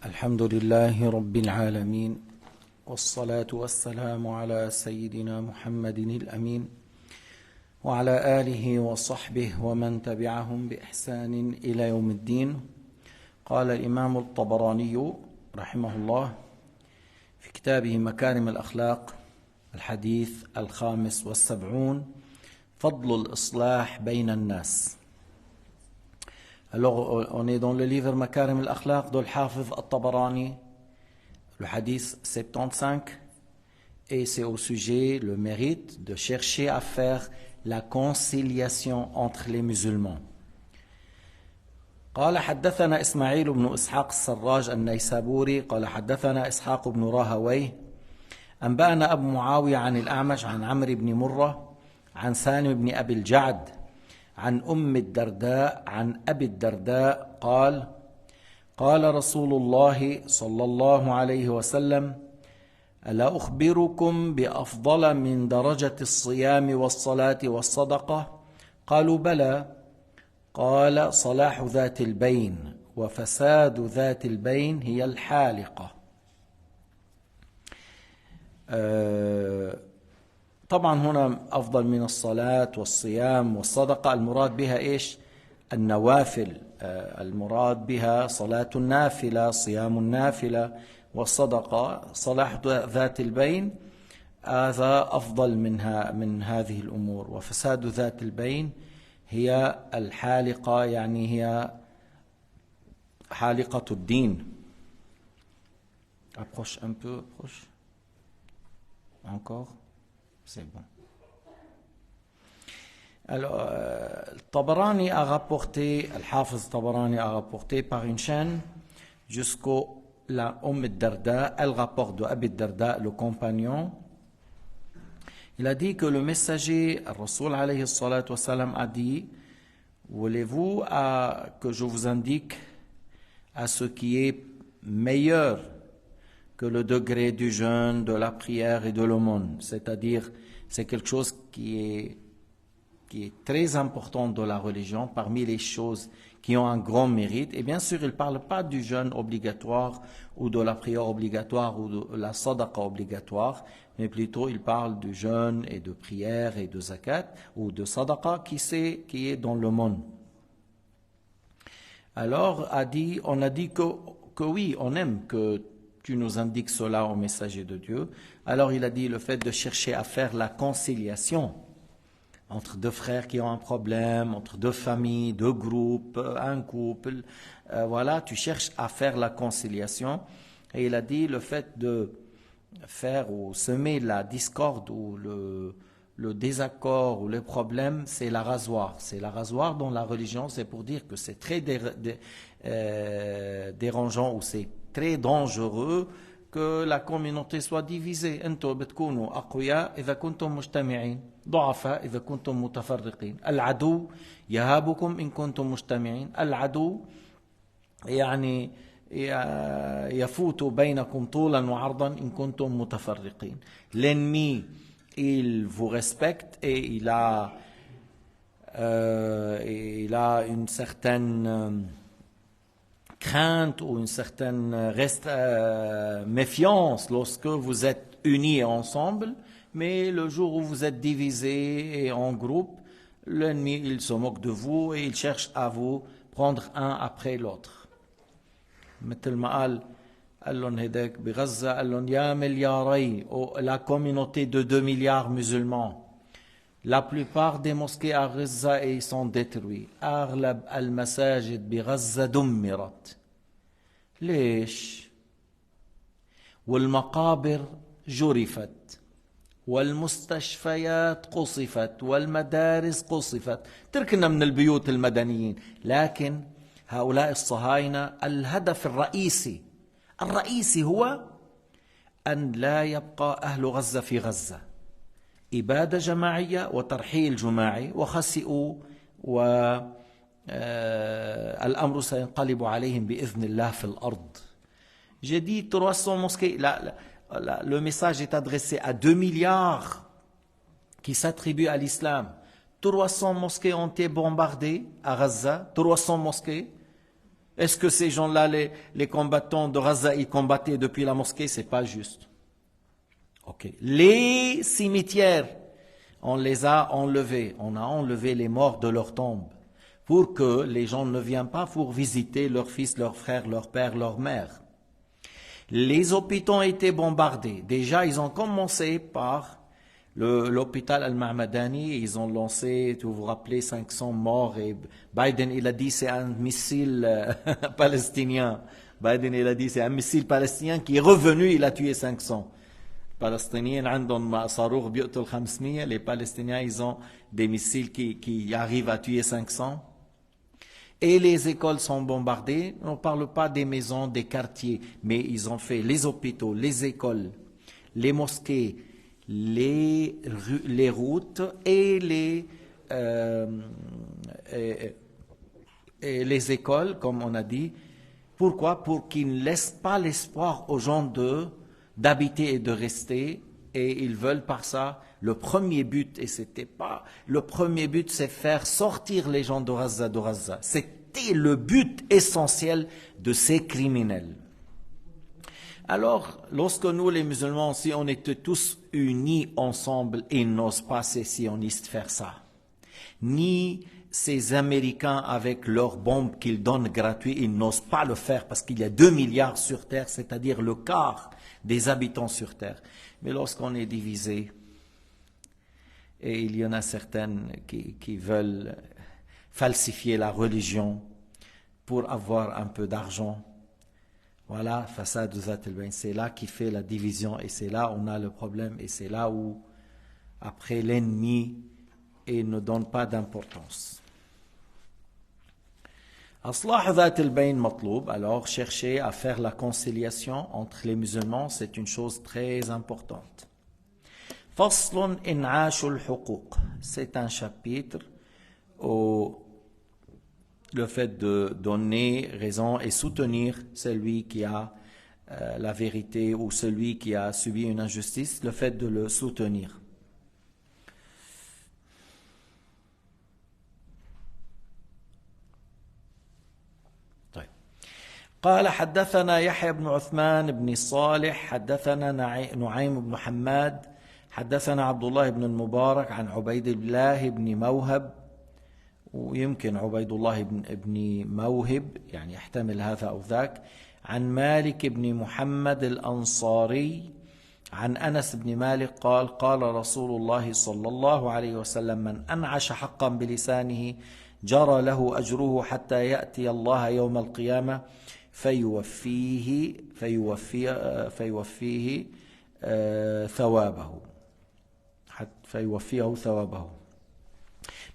الحمد لله رب العالمين والصلاة والسلام على سيدنا محمد الأمين وعلى آله وصحبه ومن تبعهم بإحسان إلى يوم الدين. قال الإمام الطبراني رحمه الله في كتابه مكارم الأخلاق الحديث 75 فضل الإصلاح بين الناس. Alors, on est dans le livre Makarim al-Akhlaq de l'Hafiz al-Tabarani, le hadith 75, et c'est au sujet, le mérite de chercher à faire la conciliation entre les musulmans. قال حدثنا إسماعيل بن إسحاق السراج النيسابوري قال حدثنا إسحاق بن راهويه أنبأنا أبو معاوية عن الأعمش عن عمرو بن مرة عن سالم بن أبي الجعد عن أم الدرداء عن أبي الدرداء قال قال رسول الله صلى الله عليه وسلم ألا أخبركم بأفضل من درجة الصيام والصلاة والصدقة قالوا بلى قال صلاح ذات البين وفساد ذات البين هي الحالقة. طبعا هنا أفضل من الصلاة والصيام والصدقة المراد بها إيش؟ النوافل، المراد بها صلاة النافلة، صيام النافلة، والصدقة صلاح ذات البين، هذا أفضل من هذه الأمور. وفساد ذات البين هي الحالقة، يعني هي حالقة الدين. Approche un peu, approche. Encore. C'est bon. Alors, Tabarani a rapporté, Al-Hafiz Tabarani a rapporté par une chaîne jusqu'au la Darda, elle rapporte de Abi Darda, le compagnon. Il a dit que le messager, Rasoul alayhi salatu wassalam, a dit: voulez-vous que je vous indique à ce qui est meilleur que le degré du jeûne, de la prière et de l'aumône, c'est-à-dire c'est quelque chose qui est très important dans la religion, parmi les choses qui ont un grand mérite. Et bien sûr, il ne parle pas du jeûne obligatoire ou de la prière obligatoire ou de la sadaqa obligatoire, mais plutôt il parle du jeûne et de prière et de zakat ou de sadaqa qui est dans l'aumône. Alors, on a dit que oui, on aime que tu nous indiques cela au messager de Dieu. Alors il a dit le fait de chercher à faire la conciliation entre deux frères qui ont un problème, entre deux familles, deux groupes, un couple, voilà, tu cherches à faire la conciliation. Et il a dit le fait de faire ou semer la discorde ou le désaccord ou le problème, c'est la rasoir. C'est la rasoir dans la religion, c'est pour dire que c'est très dérangeant ou c'est très dangereux que la communauté soit divisée. أنتم بتكونوا أقوياء إذا كنتم مجتمعين، ضعفاء إذا كنتم متفرقين. العدو يهابكم إن كنتم مجتمعين. العدو يعني يفوت بينكم طولا وعرضا إن كنتم متفرقين. L'ennemi, il vous respecte et il a une certaine crainte ou une certaine méfiance lorsque vous êtes unis ensemble, mais le jour où vous êtes divisés et en groupe, l'ennemi il se moque de vous et il cherche à vous prendre un après l'autre. مثل ما قال لهم هداك بغزة قال لهم يا ملياري la communauté de 2 milliards musulmans. La plupart des mosquées à Gaza sont détruites. أغلب المساجد بغزة دمرت. ليش؟ والمقابر جرفت والمستشفيات قصفت والمدارس قصفت. تركنا من البيوت المدنيين، لكن هؤلاء الصهاينة الهدف الرئيسي هو أن لا يبقى أهل غزة في غزة. إبادة جماعية وترحيل جماعي وخسئوا والأمر سينقلب عليهم بإذن الله في الأرض. J'ai dit 300 mosquées. Le message est adressé à 2 milliards qui s'attribuent à l'islam. 300 mosquées ont été bombardées à Gaza. 300 mosquées. Est-ce que ces gens-là, les combattants de Gaza, ils combattaient depuis la mosquée? C'est pas juste. Ok. Les cimetières, on les a enlevés. On a enlevé les morts de leurs tombes pour que les gens ne viennent pas pour visiter leurs fils, leurs frères, leurs pères, leurs mères. Les hôpitaux ont été bombardés. Déjà, ils ont commencé par l'hôpital Al-Mahmadani. Ils ont lancé, vous vous rappelez, 500 morts. Et Biden, il a dit c'est un missile palestinien. Biden, il a dit c'est un missile palestinien qui est revenu, il a tué 500. Palestiniens, les Palestiniens, ils ont des missiles qui arrivent à tuer 500. Et les écoles sont bombardées. On ne parle pas des maisons, des quartiers, mais ils ont fait les hôpitaux, les écoles, les mosquées, les routes et les écoles, comme on a dit. Pourquoi? Pour qu'ils ne laissent pas l'espoir aux gens d'habiter et de rester. Et ils veulent par ça, le premier but, et c'était pas, le premier but, c'est faire sortir les gens de Gaza. C'était le but essentiel de ces criminels. Alors, lorsque nous, les musulmans, si on était tous unis ensemble, ils n'osent pas ces sionistes faire ça. Ni ces Américains avec leurs bombes qu'ils donnent gratuites, ils n'osent pas le faire parce qu'il y a 2 milliards sur Terre, c'est-à-dire le quart des habitants sur Terre. Mais lorsqu'on est divisé, et il y en a certaines qui veulent falsifier la religion pour avoir un peu d'argent, voilà, Fasad Zat al-Bayn, c'est là qui fait la division et c'est là où on a le problème et c'est là où, après, l'ennemi ne donne pas d'importance. Aslah Zat al-Bayn matloub, alors chercher à faire la conciliation entre les musulmans, c'est une chose très importante. Faslun in'ashul huquq, c'est un chapitre où le fait de donner raison et soutenir celui qui a la vérité ou celui qui a subi une injustice, le fait de le soutenir. قال حدثنا يحيى بن عثمان بن صالح حدثنا نعيم بن حماد حدثنا عبد الله بن المبارك عن عبيد الله بن موهب ويمكن عبيد الله بن موهب يعني يحتمل هذا أو ذاك عن مالك بن محمد الأنصاري عن أنس بن مالك قال قال رسول الله صلى الله عليه وسلم من أنعش حقا بلسانه جرى له أجره حتى يأتي الله يوم القيامة فيوفيه ثوابه فيوفيه ثوابه.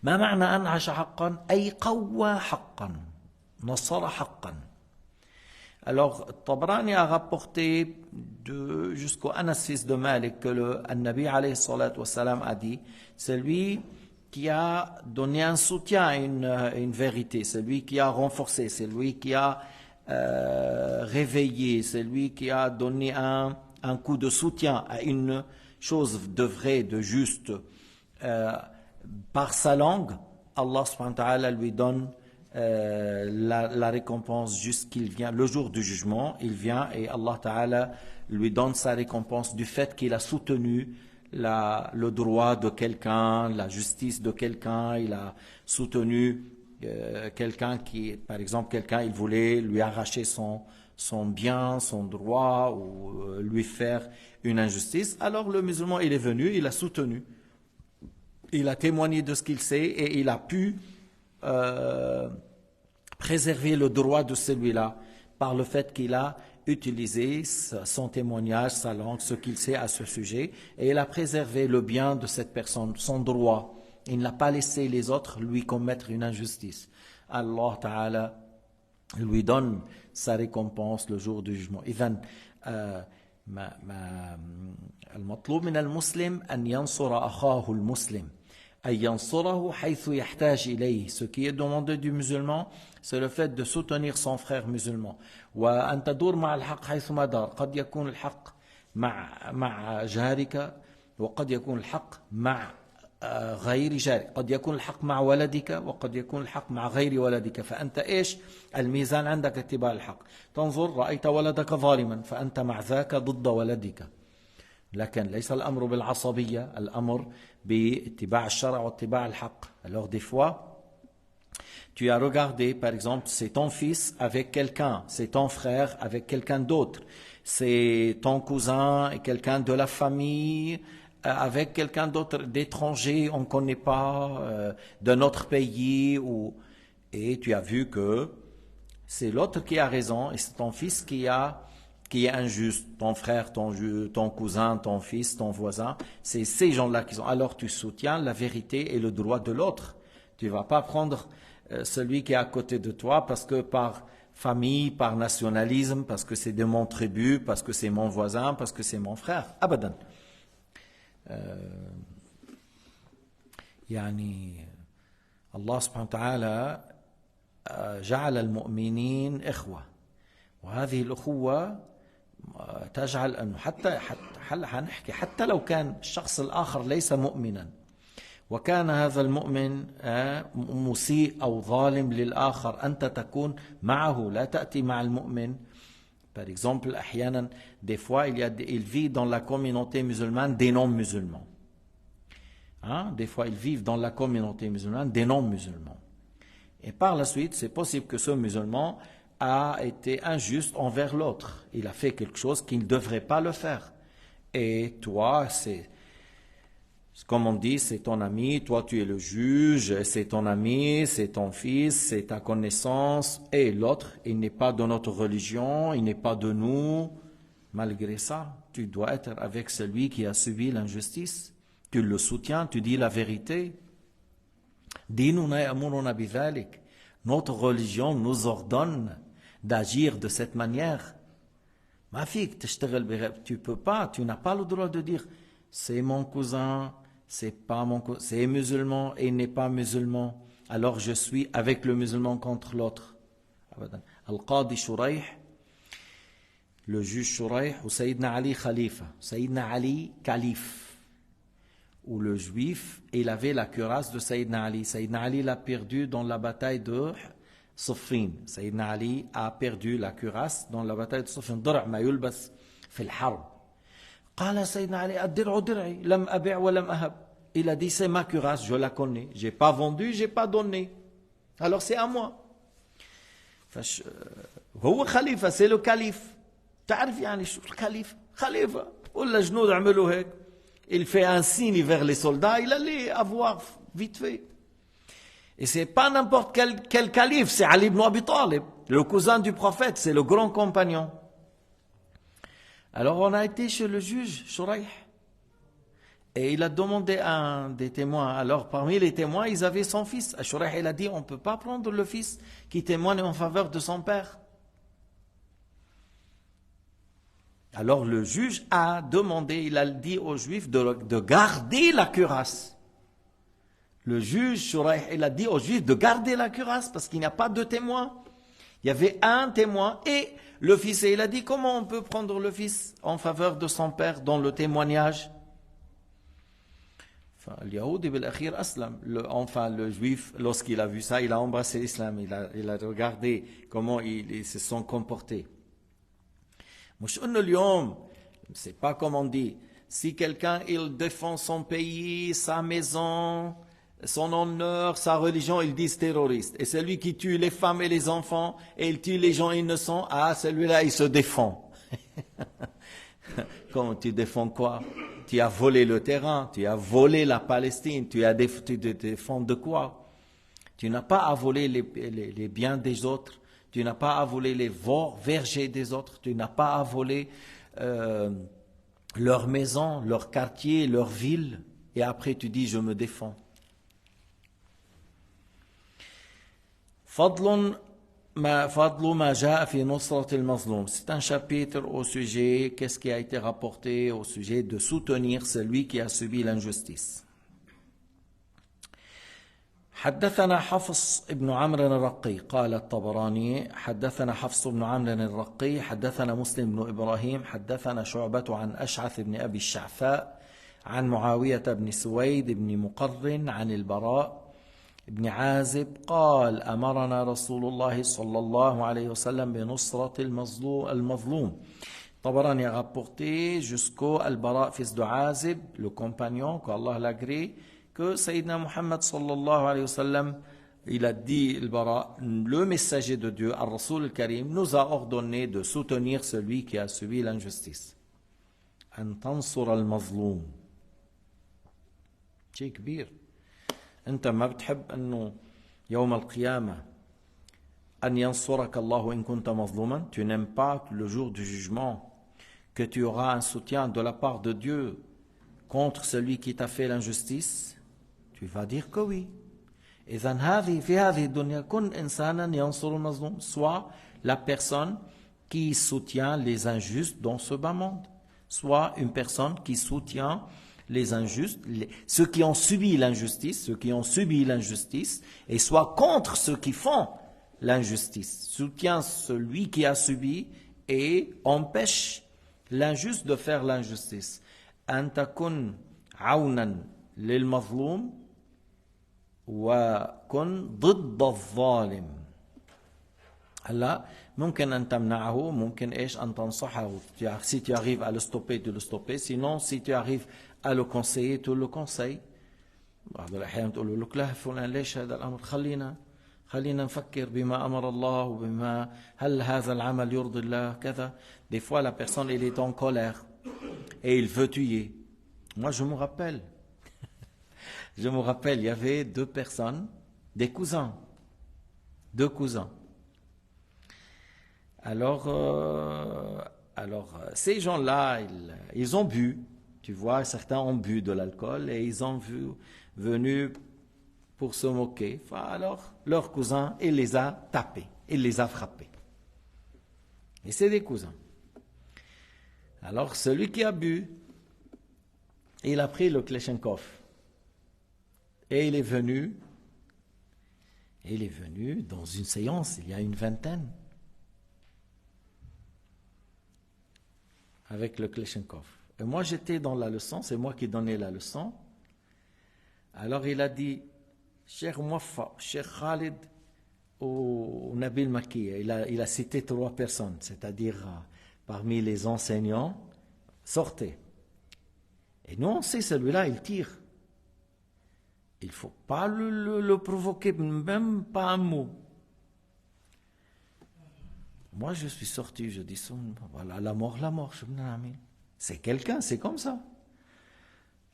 ما معنى أنعش حقا؟ أي قوى حقا نصر حقا. Alors, Tabrani a rapporté jusqu'au Anas fils de Malik que le Nabi alayhi salatu wassalam a dit, celui qui a donné un soutien à une vérité, celui qui a renforcé, celui qui a réveillé, celui qui a donné un coup de soutien à une chose de vrai, de juste, par sa langue, Allah subhanahu wa ta'ala lui donne la récompense jusqu'il vient, le jour du jugement, il vient et Allah ta'ala lui donne sa récompense du fait qu'il a soutenu le droit de quelqu'un, la justice de quelqu'un, il a soutenu quelqu'un qui, par exemple, il voulait lui arracher son bien, son droit ou lui faire une injustice. Alors le musulman, il est venu, il a soutenu, il a témoigné de ce qu'il sait et il a pu préserver le droit de celui-là par le fait qu'il a utilisé son témoignage, sa langue, ce qu'il sait à ce sujet, et il a préservé le bien de cette personne, son droit. Il n'a pas laissé les autres lui commettre une injustice. Allah Ta'ala lui donne sa récompense le jour du jugement. إذن المطلوب من المسلم أن ينصر أخاه المسلم أن ينصره حيث يحتاج إليه. Ce qui est demandé du musulman, c'est le fait de soutenir son frère musulman. وأن تدور مع الحق حيثما دار. قد يكون الحق مع جارك وقد يكون الحق مع غير جارك، قد يكون الحق مع ولدك وقد يكون الحق مع غير ولدك، فأنت إيش الميزان عندك؟ اتباع الحق. تنظر رأيت ولدك ظالما فأنت مع ذاك ضد ولدك، لكن ليس الأمر بالعصبية، الأمر باتباع الشرع واتباع الحق. Alors des fois, tu as regardé, par exemple, c'est ton fils avec quelqu'un, c'est ton frère avec quelqu'un d'autre, c'est ton cousin et quelqu'un de la famille avec quelqu'un d'autre d'étranger, on ne connaît pas, d'un autre pays, et tu as vu que c'est l'autre qui a raison et c'est ton fils qui est injuste, ton frère, ton cousin, ton fils, ton voisin, c'est ces gens-là qui sont. Alors tu soutiens la vérité et le droit de l'autre. Tu ne vas pas prendre celui qui est à côté de toi parce que par famille, par nationalisme, parce que c'est de mon tribu, parce que c'est mon voisin, parce que c'est mon frère. Abadan. يعني الله سبحانه وتعالى جعل المؤمنين إخوة، وهذه الأخوة تجعل أنه حتى لو كان الشخص الآخر ليس مؤمنا وكان هذا المؤمن مسيء أو ظالم للآخر، أنت تكون معه، لا تأتي مع المؤمن. Par exemple, أحيانا, des fois, il vit dans la communauté musulmane des non-musulmans. Des fois, ils vivent dans la communauté musulmane des non-musulmans. Et par la suite, c'est possible que ce musulman a été injuste envers l'autre. Il a fait quelque chose qu'il ne devrait pas le faire. Et toi, comme on dit, c'est ton ami, toi tu es le juge, c'est ton ami, c'est ton fils, c'est ta connaissance, et l'autre, il n'est pas de notre religion, il n'est pas de nous. Malgré ça, tu dois être avec celui qui a subi l'injustice. Tu le soutiens, tu dis la vérité. Dinuna ya'muruna bidhalik. Notre religion nous ordonne d'agir de cette manière. Ma fille, tu peux pas, tu n'as pas le droit de dire c'est mon cousin, c'est pas mon cousin, c'est musulman et il n'est pas musulman, alors je suis avec le musulman contre l'autre. Al-Qadi Shuraih, le juge Shuraih, ou Sayyidina Ali Khalifa, Sayyidina Ali calife, où le juif, il avait la cuirasse de Sayyidina Ali. Sayyidina Ali l'a perdu dans la bataille de Siffin. Sayyidina Ali a perdu la cuirasse dans la bataille de Siffin. درع ما يلبس في الحرب. قال سيدنا علي الدرع درعي لم أبيع ولم أهب. Il a dit c'est ma cuirasse, je la connais. J'ai pas vendu, j'ai pas donné. Alors c'est à moi. هو خليفة, c'est le calife. تعرف يعني شو الخليفة؟ خليفة. ولا جنود عملوا هيك. Il fait un signe vers les soldats, il allait avoir vite fait. Et c'est pas n'importe quel calife, c'est Ali ibn Abi Talib, le cousin du prophète, c'est le grand compagnon. Alors on a été chez le juge Shuraih et il a demandé un des témoins. Alors parmi les témoins, ils avaient son fils. Shuraih, il a dit, on ne peut pas prendre le fils qui témoigne en faveur de son père. Alors le juge a demandé, il a dit aux Juifs de garder la cuirasse. Le juge Shuraih, il a dit aux Juifs de garder la cuirasse parce qu'il n'y a pas de témoin. Il y avait un témoin et le fils. Et il a dit, comment on peut prendre le fils en faveur de son père dans le témoignage? Enfin, le juif, lorsqu'il a vu ça, il a embrassé l'islam. Il a regardé comment ils se sont comportés. C'est pas comme on dit, si quelqu'un il défend son pays, sa maison, son honneur, sa religion, ils disent terroriste. Et celui qui tue les femmes et les enfants et il tue les gens innocents, celui-là il se défend. Comment tu défends quoi? Tu as volé le terrain, tu as volé la Palestine, tu te défends de quoi? Tu n'as pas à voler les biens des autres. Tu n'as pas à voler les vergers des autres. Tu n'as pas à voler leur maison, leur quartier, leur ville. Et après tu dis, je me défends. فضل ما جاء في نصرة المظلوم. C'est un chapitre au sujet, qu'est-ce qui a été rapporté au sujet de soutenir celui qui a subi l'injustice. حدثنا حفص بن عمرو الرقي قال الطبراني حدثنا حفص بن عمرو الرقي حدثنا مسلم بن إبراهيم حدثنا شعبة عن أشعث بن أبي الشعثاء عن معاوية بن سويد بن مقرن عن البراء بن عازب قال أمرنا رسول الله صلى الله عليه وسلم بنصرة المظلوم. Tabarani a rapporté jusqu'au Al-Bara, fils de Azib, le compagnon, qu'Allah l'agrée, que Sayyidina Muhammad sallallahu alayhi wa sallam, il a dit, Al-Bara, le messager de Dieu, Al-Rasul al-Karim, nous a ordonné de soutenir celui qui a subi l'injustice. An tansur al-mazloum. شيء كبير. أنت ما بتحب أنه يوم القيامة أن ينصرك الله إن كنت مظلوما. Tu n'aimes pas le jour du jugement que tu auras un soutien de la part de Dieu contre celui qui t'a fait l'injustice. Tu vas dire que oui. إذن هذه في هذه الدنيا كن إنسانا ينصر المظلوم. Soit la personne qui soutient les injustes dans ce bas monde. Soit une personne qui soutient les injustes, ceux qui ont subi l'injustice, et soit contre ceux qui font l'injustice. Soutient celui qui a subi et empêche l'injuste de faire l'injustice. أن تكن عونا للمظلوم وكن ضد الظالم. هلا ممكن أن تمنعه، ممكن إيش أن تنصحه. Si tu arrives à le stopper, tu le stopper. Sinon, si tu arrives à le conseiller, tu le conseilles. بعض الأحيان تقول له لا فلان ليش هذا الأمر، خلينا نفكر بما أمر الله وبما هل هذا العمل يرضي الله كذا. Des fois la personne elle est en colère et il veut tuer. Moi je me rappelle il y avait deux personnes, deux cousins. Alors ces gens-là ils ont bu. Tu vois, certains ont bu de l'alcool et ils ont venu pour se moquer. Alors, leur cousin, il les a tapés, il les a frappés. Et c'est des cousins. Alors, celui qui a bu, il a pris le Kleshchenkov. Et il est venu dans une séance, il y a une vingtaine, avec le Kleshchenkov. Et moi, j'étais dans la leçon, c'est moi qui donnais la leçon. Alors, il a dit, Cheikh Mouaffa, Cheikh Khalid ou Nabil Makiya, il a cité 3 personnes, c'est-à-dire parmi les enseignants, sortez. Et nous, on sait, celui-là, il tire. Il ne faut pas le provoquer, même pas un mot. Moi, je suis sorti, je dis, voilà, la mort, je me dis, c'est quelqu'un, c'est comme ça.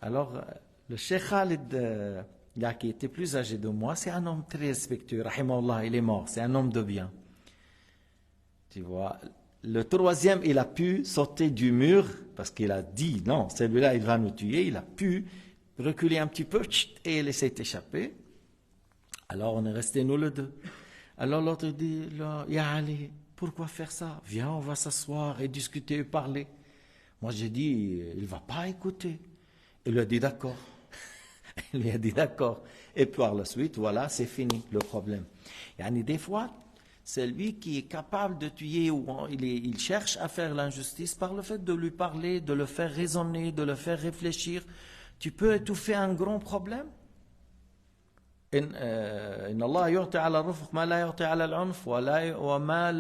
Alors, le Cheikh Khalid, qui était plus âgé de moi, c'est un homme très respectueux. Rahimahullah, il est mort, c'est un homme de bien. Tu vois, le troisième, il a pu sauter du mur, parce qu'il a dit, non, celui-là, il va nous tuer. Il a pu reculer un petit peu, et il s'est échappé. Alors, on est restés, nous, les deux. Alors, l'autre dit, Ya Ali, pourquoi faire ça? Viens, on va s'asseoir et discuter et parler. Moi, j'ai dit, il ne va pas écouter. Il lui a dit, d'accord. Il lui a dit, d'accord. Et par la suite, voilà, c'est fini, le problème. Et des fois, c'est lui qui est capable de tuer, ou il cherche à faire l'injustice par le fait de lui parler, de le faire raisonner, de le faire réfléchir. Tu peux étouffer un grand problème. إن الله يعطي على الرفق ما لا يعطي على العنف وما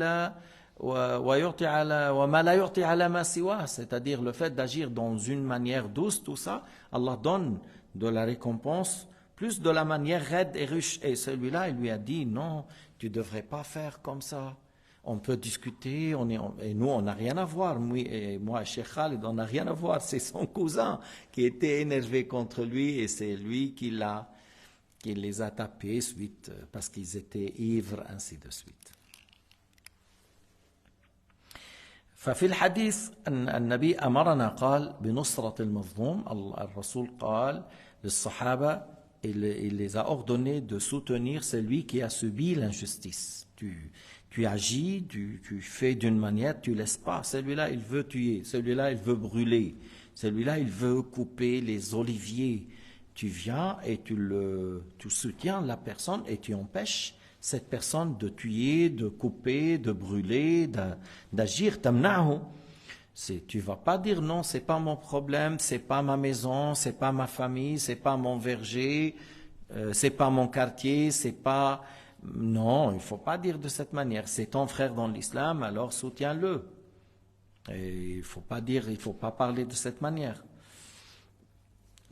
لا يعطي على ما سواه, c'est-à-dire le fait d'agir dans une manière douce, tout ça, Allah donne de la récompense plus de la manière raide et riche. Et celui-là, il lui a dit non, tu ne devrais pas faire comme ça. On peut discuter, et nous, on n'a rien à voir. Moi, Cheikh Khalid, on n'a rien à voir. C'est son cousin qui était énervé contre lui et c'est lui qui les a tapés suite parce qu'ils étaient ivres, ainsi de suite. ففي الحديث أن النبي أمرنا قال بنصرة المظلوم. الرسول قال للصحابة, il les a ordonnés de soutenir celui qui a subi l'injustice. Tu agis, tu fais d'une manière, tu ne laisses pas. Celui-là, il veut tuer. Celui-là, il veut brûler. Celui-là, il veut couper les oliviers. Tu viens et tu soutiens la personne et tu empêches cette personne de tuer, de couper, de brûler, d'agir. Tamna'hu. Tu vas pas dire non, c'est pas mon problème, c'est pas ma maison, c'est pas ma famille, c'est pas mon verger, c'est pas mon quartier, c'est pas... Non, il faut pas dire de cette manière. C'est ton frère dans l'islam, alors soutiens-le. Et il faut pas dire, il faut pas parler de cette manière.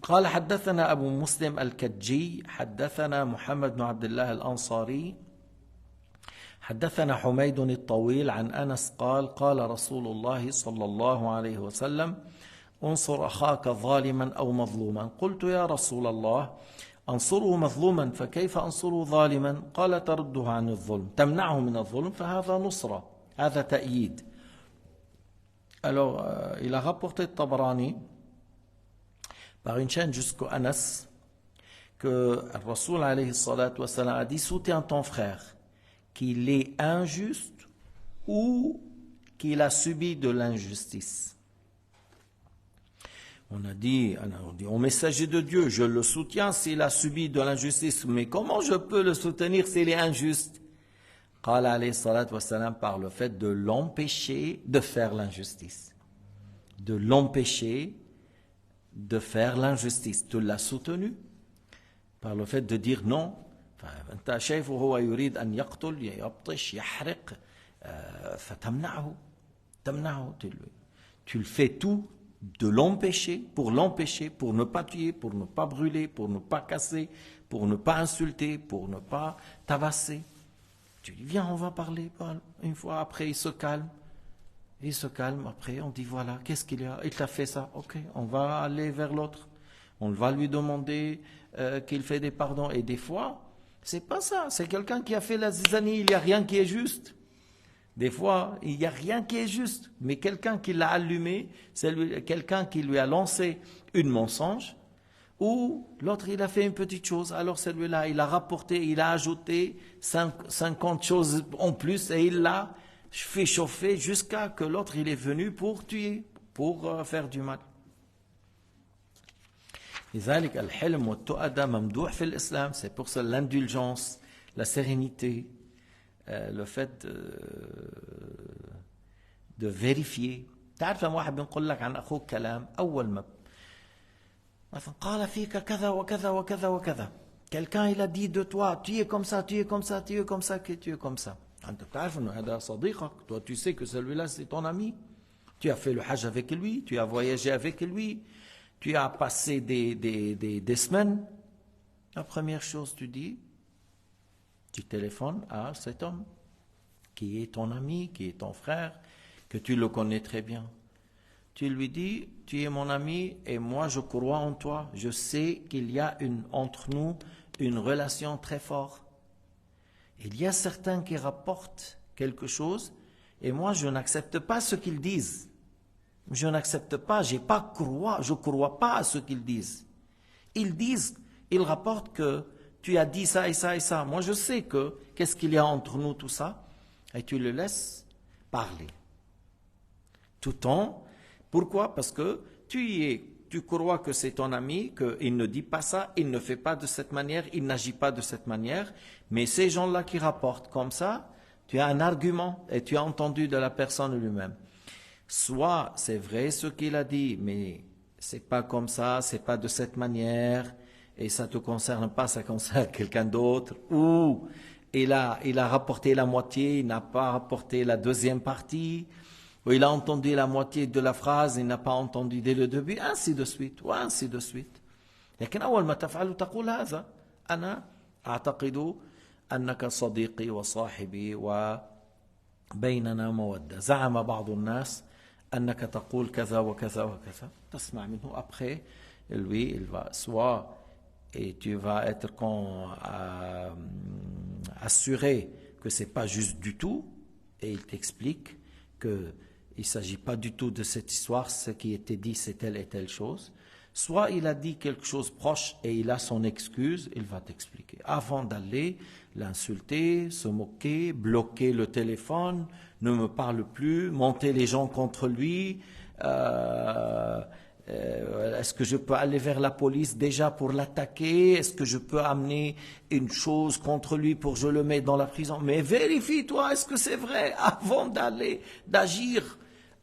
قال حدثنا أبو مسلم الكجي حدثنا محمد بن عبد الله الأنصاري حدثنا حميد الطويل عن أنس قال قال رسول الله صلى الله عليه وسلم انصر أخاك ظالما أو مظلوما قلت يا رسول الله أنصره مظلوما فكيف أنصره ظالما قال ترده عن الظلم تمنعه من الظلم فهذا نصرة هذا تأييد. Alors il a rapporté Tabarani par une chaîne jusqu'au Anas que le Rasoul alayhi salatu wassalam a dit soutiens ton frère qu'il est injuste ou qu'il a subi de l'injustice. On a dit au messager de Dieu, je le soutiens s'il a subi de l'injustice, mais comment je peux le soutenir s'il est injuste? قال alayhi salatu wassalam par le fait de l'empêcher de faire l'injustice. De l'empêcher de faire l'injustice. Tu l'as soutenu par le fait de dire non. فأنت شايفه هو يريد أن يقتل يبطش يحرق فتمنعه tu le fais tout de l'empêcher, pour ne pas tuer, pour ne pas brûler, pour ne pas casser, pour ne pas insulter, pour ne pas tabasser. Tu dis viens on va parler. Une fois après il se calme. Après on dit voilà, qu'est-ce qu'il y a? Il t'a fait ça, ok, on va aller vers l'autre. On va lui demander qu'il fait des pardons. Et des fois, c'est pas ça, c'est quelqu'un qui a fait la zizanie, il n'y a rien qui est juste. Des fois, il n'y a rien qui est juste, mais quelqu'un qui l'a allumé, c'est quelqu'un qui lui a lancé une mensonge, ou l'autre il a fait une petite chose, alors celui-là il a rapporté, il a ajouté 50 choses en plus et il l'a fait chauffer jusqu'à que l'autre il est venu pour tuer, pour faire du mal. لذلك الحلم والتؤدة ممدوح في الإسلام. C'est pour ça l'indulgence, la sérénité, le fait de vérifier. تعرف لما واحد بنقول لك عن أخوك كلام أول ما مثلا قال فيك كذا وكذا وكذا وكذا. Quelqu'un il a dit de toi, tu es comme ça, tu es comme ça, tu es comme ça, tu es comme ça. أنت بتعرف إنه هذا صديقك. Toi tu sais que celui-là c'est ton ami. Tu as fait le hajj avec lui, tu as voyagé avec lui. Tu as passé des semaines. La première chose, tu dis, tu téléphones à cet homme qui est ton ami, qui est ton frère, que tu le connais très bien. Tu lui dis, tu es mon ami et moi je crois en toi. Je sais qu'il y a entre nous une relation très forte. Il y a certains qui rapportent quelque chose et moi je n'accepte pas ce qu'ils disent. Je n'accepte pas, je crois pas à ce qu'ils disent. Ils rapportent que tu as dit ça et ça et ça. Moi je sais qu'est-ce qu'il y a entre nous tout ça. Et tu le laisses parler. Tout le temps. Pourquoi? Parce que tu crois que c'est ton ami, qu'il ne dit pas ça, il ne fait pas de cette manière, il n'agit pas de cette manière. Mais ces gens-là qui rapportent comme ça, tu as un argument et tu as entendu de la personne lui-même. Soit c'est vrai ce qu'il a dit, mais c'est pas comme ça, c'est pas de cette manière, et ça te concerne pas, ça concerne quelqu'un d'autre. Ou il a rapporté la moitié, il n'a pas rapporté la deuxième partie. Ou il a entendu la moitié de la phrase, il n'a pas entendu dès le début, ainsi de suite, ou ainsi de suite. لكن أول ما تفعل تقول هذا أنا أعتقد أنك صديقي وصاحبي وبيننا مودة. زعم بعض الناس أنك تقول كذا وكذا وكذا. تسمع منه. Après, lui, il va soit et tu vas être assuré que c'est pas juste du tout, et il t'explique que il ne s'agit pas du tout de cette histoire, ce qui était dit c'est telle et telle chose. Soit il a dit quelque chose proche et il a son excuse, il va t'expliquer. Avant d'aller l'insulter, se moquer, bloquer le téléphone, ne me parle plus, monter les gens contre lui, est-ce que je peux aller vers la police déjà pour l'attaquer? Est-ce que je peux amener une chose contre lui pour que je le mette dans la prison? Mais vérifie-toi, est-ce que c'est vrai avant d'agir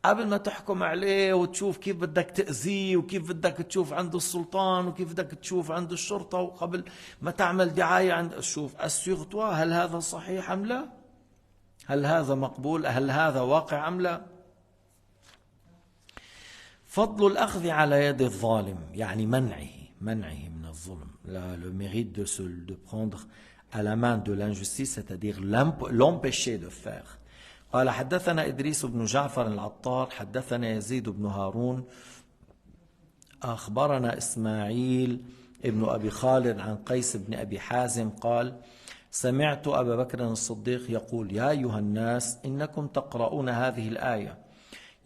قبل ما تحكم عليه وتشوف كيف بدك تأذيه وكيف بدك تشوف عنده السلطان وكيف بدك تشوف عنده الشرطة، وقبل ما تعمل دعاية عند شوف أسيغ توا هل هذا صحيح أم لا؟ هل هذا مقبول؟ هل هذا واقع أم لا؟ فضل الأخذ على يد الظالم يعني منعه من الظلم. Le mérite de prendre à la main de l'injustice, c'est-à-dire l'empêcher de faire. قال حدثنا إدريس بن جعفر العطار حدثنا يزيد بن هارون أخبرنا إسماعيل ابن أبي خالد عن قيس بن أبي حازم قال سمعت أبا بكر الصديق يقول يا أيها الناس إنكم تقرؤون هذه الآية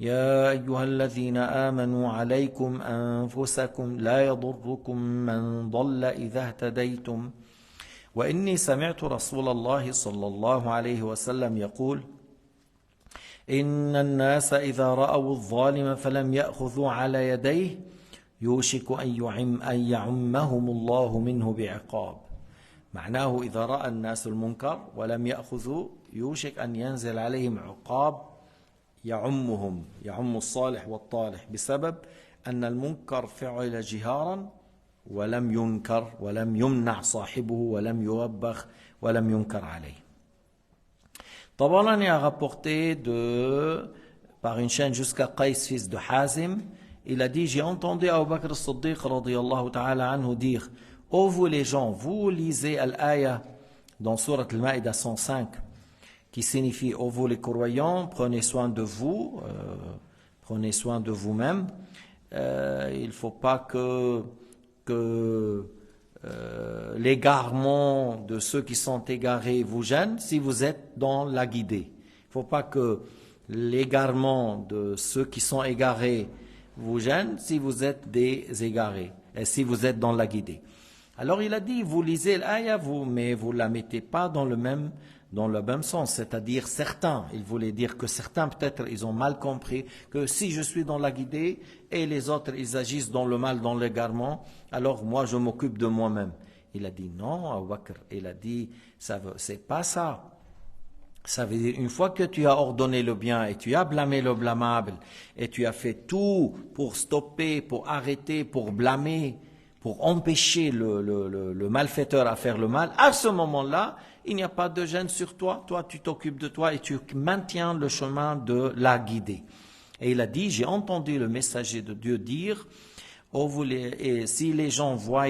يا أيها الذين آمنوا عليكم أنفسكم لا يضركم من ضل إذا اهتديتم وإني سمعت رسول الله صلى الله عليه وسلم يقول إن الناس إذا رأوا الظالم فلم يأخذوا على يديه يوشك أن يعمهم الله منه بعقاب. معناه إذا رأى الناس المنكر ولم يأخذوا يوشك أن ينزل عليهم عقاب يعم الصالح والطالح بسبب أن المنكر فعل جهارا ولم ينكر ولم يمنع صاحبه ولم يوبخ ولم ينكر عليه. Tabarani a rapporté par une chaîne jusqu'à Qais, fils de Hazim. Il a dit, j'ai entendu Abu Bakr as-Siddiq radiyallahu ta'ala anhu dire, ô vous les gens, vous lisez Al-Aya dans Surat Al-Ma'idah 105, qui signifie, ô vous les croyants, prenez soin de vous, prenez soin de vous-même. Il ne faut pas que l'égarement de ceux qui sont égarés vous gêne si vous êtes dans la guidée. Il ne faut pas que l'égarement de ceux qui sont égarés vous gêne si vous êtes des égarés, et si vous êtes dans la guidée. Alors il a dit, vous lisez l'aya, mais vous ne la mettez pas dans le même sens, c'est-à-dire certains, il voulait dire que certains peut-être ils ont mal compris que si je suis dans la guidée et les autres ils agissent dans le mal, dans l'égarement, alors moi je m'occupe de moi-même. Il a dit non, Abu Bakr, il a dit c'est pas ça. Ça veut dire une fois que tu as ordonné le bien et tu as blâmé le blâmable et tu as fait tout pour stopper, pour arrêter, pour blâmer, pour empêcher le malfaiteur à faire le mal, à ce moment-là, il n'y a pas de gêne sur toi. Toi, tu t'occupes de toi et tu maintiens le chemin de la guidée. Et il a dit, j'ai entendu le messager de Dieu dire, et si les gens voient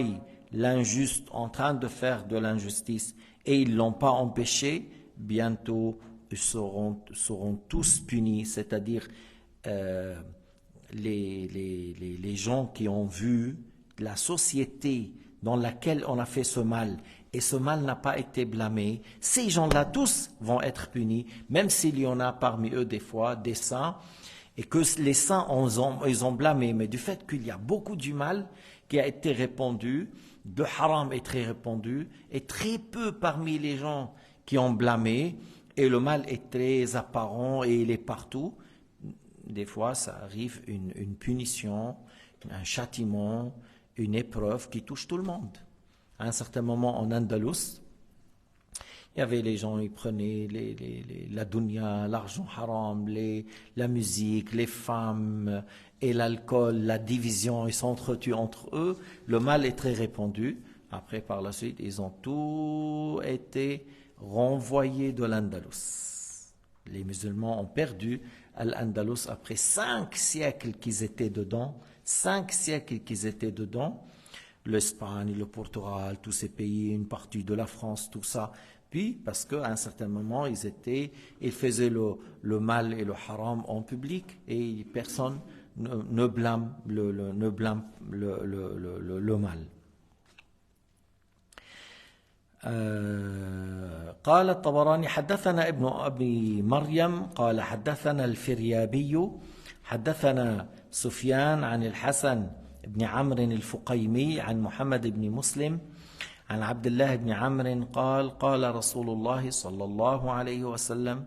l'injuste en train de faire de l'injustice et ils ne l'ont pas empêché, bientôt ils seront tous punis, c'est-à-dire les gens qui ont vu la société dans laquelle on a fait ce mal, et ce mal n'a pas été blâmé, ces gens-là tous vont être punis, même s'il y en a parmi eux des fois des saints, et que les saints ils ont blâmé, mais du fait qu'il y a beaucoup du mal qui a été répandu, de haram est très répandu, et très peu parmi les gens qui ont blâmé, et le mal est très apparent et il est partout, des fois ça arrive une punition, un châtiment, une épreuve qui touche tout le monde. À un certain moment en Andalous, il y avait les gens, ils prenaient la dunya, l'argent haram, la musique, les femmes et l'alcool, la division, ils s'entretuent entre eux. Le mal est très répandu. Après, par la suite, ils ont tout été renvoyés de l'Andalous. Les musulmans ont perdu l'Andalous après 5 siècles qu'ils étaient dedans. 5 siècles qu'ils étaient dedans. L'Espagne, le Portugal, tous ces pays, une partie de la France, tout ça. Puis, parce qu'à un certain moment, ils faisaient le mal et le haram en public et personne ne blâme le mal. قال الطبراني حدثنا ابن أبي مريم قال حدثنا الفريابي حدثنا سفيان عن الحسن بن عمرو الفقيمي عن محمد بن مسلم عن عبد الله بن عمرو قال قال رسول الله صلى الله عليه وسلم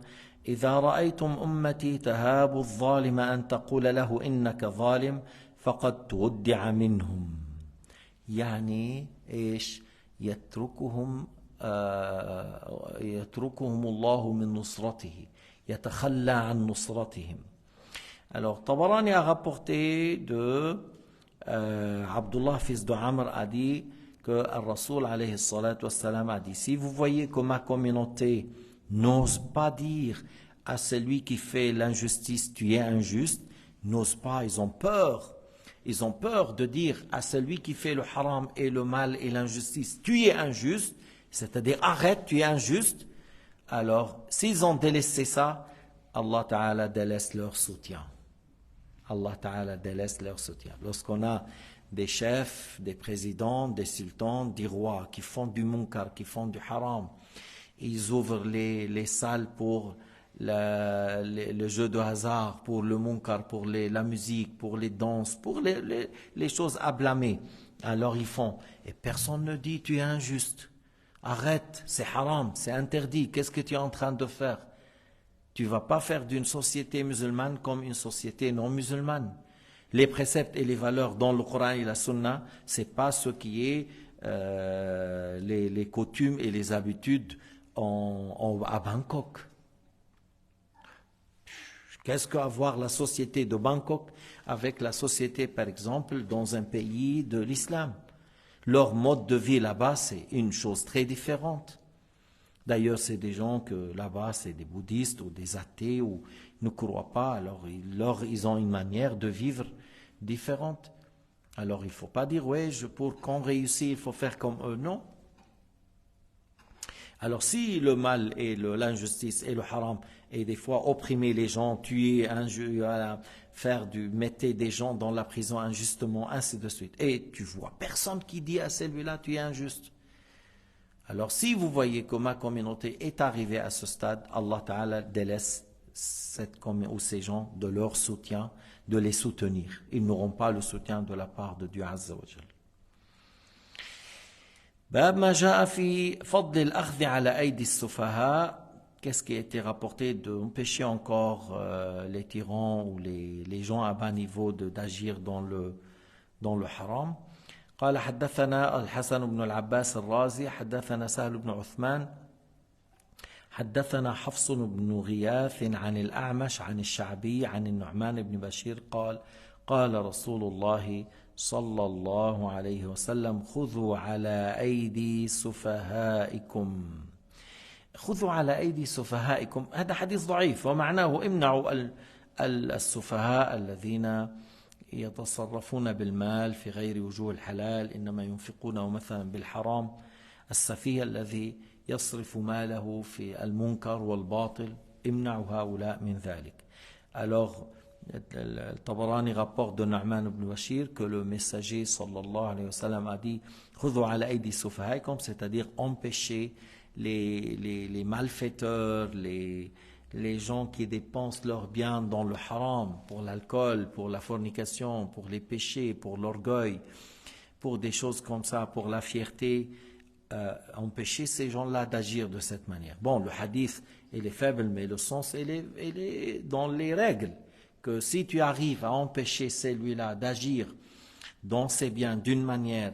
إذا رأيتم أمتي تهاب الظالم أن تقول له إنك ظالم فقد تودع منهم. يعني إيش؟ يتركهم الله من نصرته، يتخلى عن نصرتهم. Alors, Tabarani a rapporté de Abdullah, fils de Amr, a dit que le Rasoul alayhi salatu wassalam a dit, si vous voyez que ma communauté n'ose pas dire à celui qui fait l'injustice, tu es injuste, n'ose pas, ils ont peur. Ils ont peur de dire à celui qui fait le haram et le mal et l'injustice, tu es injuste, c'est-à-dire arrête, tu es injuste. Alors, s'ils ont délaissé ça, Allah Ta'ala délaisse leur soutien. Allah Ta'ala délaisse leur soutien. Lorsqu'on a des chefs, des présidents, des sultans, des rois qui font du munkar, qui font du haram, ils ouvrent les salles pour le jeu de hasard, pour le munkar, pour la musique, pour les danses, pour les choses à blâmer. Alors ils font. Et personne ne dit tu es injuste. Arrête, c'est haram, c'est interdit. Qu'est-ce que tu es en train de faire? Tu ne vas pas faire d'une société musulmane comme une société non musulmane. Les préceptes et les valeurs dans le Coran et la Sunna, ce n'est pas ce qui est les coutumes et les habitudes à Bangkok. Qu'est-ce qu'à voir la société de Bangkok avec la société, par exemple, dans un pays de l'islam? Leur mode de vie là-bas, c'est une chose très différente. D'ailleurs, c'est des gens que là-bas, c'est des bouddhistes ou des athées ou ne croient pas. Alors, ils ont une manière de vivre différente. Alors, il ne faut pas dire, ouais, pour qu'on réussisse, il faut faire comme eux. Non. Alors, si le mal et l'injustice et le haram et des fois opprimer les gens, tuer, mettre des gens dans la prison injustement, ainsi de suite. Et tu vois personne qui dit à celui-là, tu es injuste. Alors, si vous voyez que ma communauté est arrivée à ce stade, Allah Ta'ala délaisse ces gens de leur soutien, de les soutenir. Ils n'auront pas le soutien de la part de Dieu Azza wa Jal. Bab ma ja'a fi fadl al-akhdh ala aydi as-sufaha. Qu'est-ce qui a été rapporté d'empêcher encore les tyrans ou les gens à bas niveau d'agir dans le haram. قال حدثنا الحسن بن العباس الرازي حدثنا سهل بن عثمان حدثنا حفص بن غياث عن الأعمش عن الشعبي عن النعمان بن بشير قال قال رسول الله صلى الله عليه وسلم خذوا على أيدي سفهائكم خذوا على أيدي سفهائكم. هذا حديث ضعيف ومعناه امنعوا السفهاء الذين يتصرفون بالمال في غير وجوه الحلال إنما ينفقونه مثلا بالحرام. السفيه الذي يصرف ماله في المنكر والباطل امنعوا هؤلاء من ذلك. Alors le Tabarani rapporte de Nu'man ibn Bashir que le messager sallallahu alayhi wa sallam a dit خذوا على أيدي سفهائكم, c'est-à-dire empêcher les malfaiteurs, les gens qui dépensent leurs biens dans le haram, pour l'alcool, pour la fornication, pour les péchés, pour l'orgueil, pour des choses comme ça, pour la fierté, empêcher ces gens-là d'agir de cette manière. Bon, le hadith, il est faible, mais le sens, il est dans les règles, que si tu arrives à empêcher celui-là d'agir dans ses biens d'une manière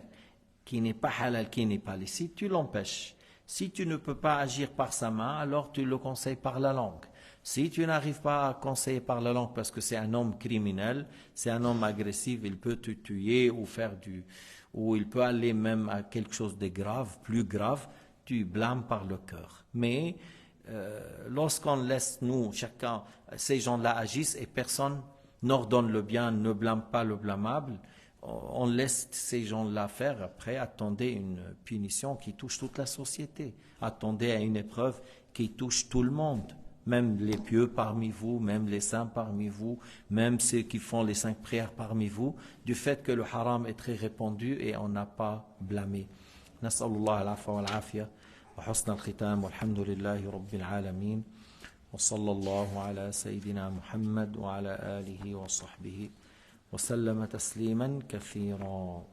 qui n'est pas halal, qui n'est pas licite, tu l'empêches. Si tu ne peux pas agir par sa main, alors tu le conseilles par la langue. Si tu n'arrives pas à conseiller par la langue parce que c'est un homme criminel, c'est un homme agressif, il peut te tuer ou il peut aller même à quelque chose de grave, plus grave, tu blâmes par le cœur. Mais lorsqu'on laisse chacun, ces gens-là agissent et personne n'ordonne le bien, ne blâme pas le blâmable, on laisse ces gens-là faire. Après, attendez une punition qui touche toute la société. Attendez à une épreuve qui touche tout le monde. Même les pieux parmi vous, même les saints parmi vous, même ceux qui font les 5 prières parmi vous, du fait que le haram est très répandu et on n'a pas blâmé. Nas'alullah al-afwa wal-afiyah wa husna al-khitam walhamdulillahi rabbil alamin wa sallallahu ala sayyidina Muhammad wa ala alihi wa sahbihi وسلم تسليما كثيرا.